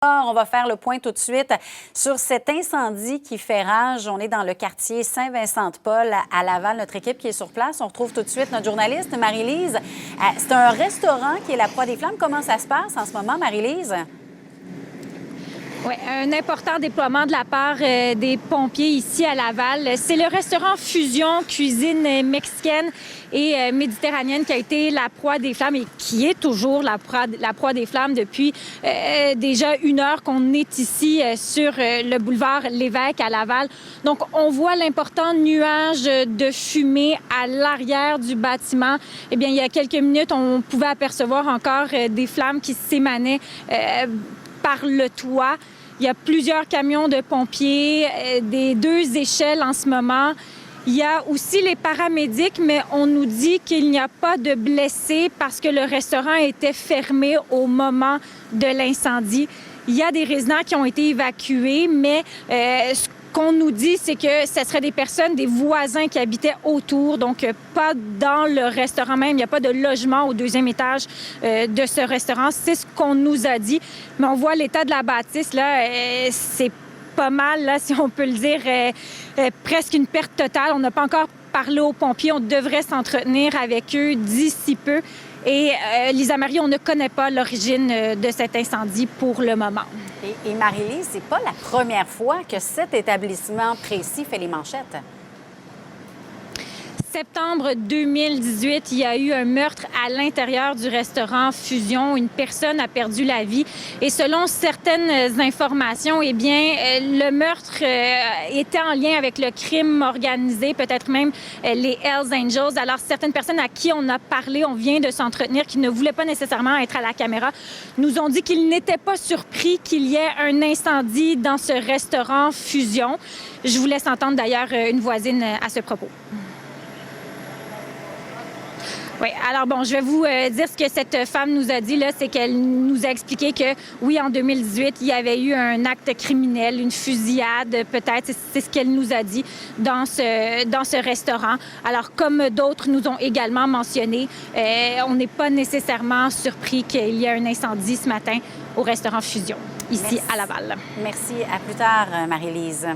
On va faire le point tout de suite sur cet incendie qui fait rage. On est dans le quartier Saint-Vincent-de-Paul à Laval. Notre équipe qui est sur place. On retrouve tout de suite notre journaliste Marie-Lise. C'est un restaurant qui est la proie des flammes. Comment ça se passe en ce moment, Marie-Lise? Oui, un important déploiement de la part des pompiers ici à Laval. C'est le restaurant Fusion, cuisine mexicaine et méditerranéenne qui a été la proie des flammes et qui est toujours la proie des flammes depuis déjà 1 heure qu'on est ici sur le boulevard Lévesque à Laval. Donc, on voit l'important nuage de fumée à l'arrière du bâtiment. Eh bien, il y a quelques minutes, on pouvait apercevoir encore des flammes qui s'émanaient par le toit. Il y a plusieurs camions de pompiers, des 2 échelles en ce moment. Il y a aussi les paramédics, mais on nous dit qu'il n'y a pas de blessés parce que le restaurant était fermé au moment de l'incendie. Il y a des résidents qui ont été évacués, mais ce qu'on nous dit, c'est que ce seraient des personnes, des voisins qui habitaient autour, donc pas dans le restaurant même. Il n'y a pas de logement au 2e étage de ce restaurant. C'est ce qu'on nous a dit. Mais on voit l'état de la bâtisse, là, c'est pas mal, là, si on peut le dire, presque une perte totale. On n'a pas encore parlé aux pompiers. On devrait s'entretenir avec eux d'ici peu. Et Lisa Marie, on ne connaît pas l'origine de cet incendie pour le moment. Et Marie-Lise, c'est pas la première fois que cet établissement précis fait les manchettes. Septembre 2018, il y a eu un meurtre à l'intérieur du restaurant Fusion. Une personne a perdu la vie. Et selon certaines informations, eh bien, le meurtre était en lien avec le crime organisé, peut-être même les Hells Angels. Alors, certaines personnes à qui on a parlé, on vient de s'entretenir, qui ne voulaient pas nécessairement être à la caméra, nous ont dit qu'ils n'étaient pas surpris qu'il y ait un incendie dans ce restaurant Fusion. Je vous laisse entendre d'ailleurs une voisine à ce propos. Oui, alors bon, je vais vous dire ce que cette femme nous a dit, là, c'est qu'elle nous a expliqué que, oui, en 2018, il y avait eu un acte criminel, une fusillade, peut-être, c'est ce qu'elle nous a dit dans ce restaurant. Alors, comme d'autres nous ont également mentionné, on n'est pas nécessairement surpris qu'il y ait un incendie ce matin au restaurant Fusion, ici à Laval. Merci. À plus tard, Marie-Lise.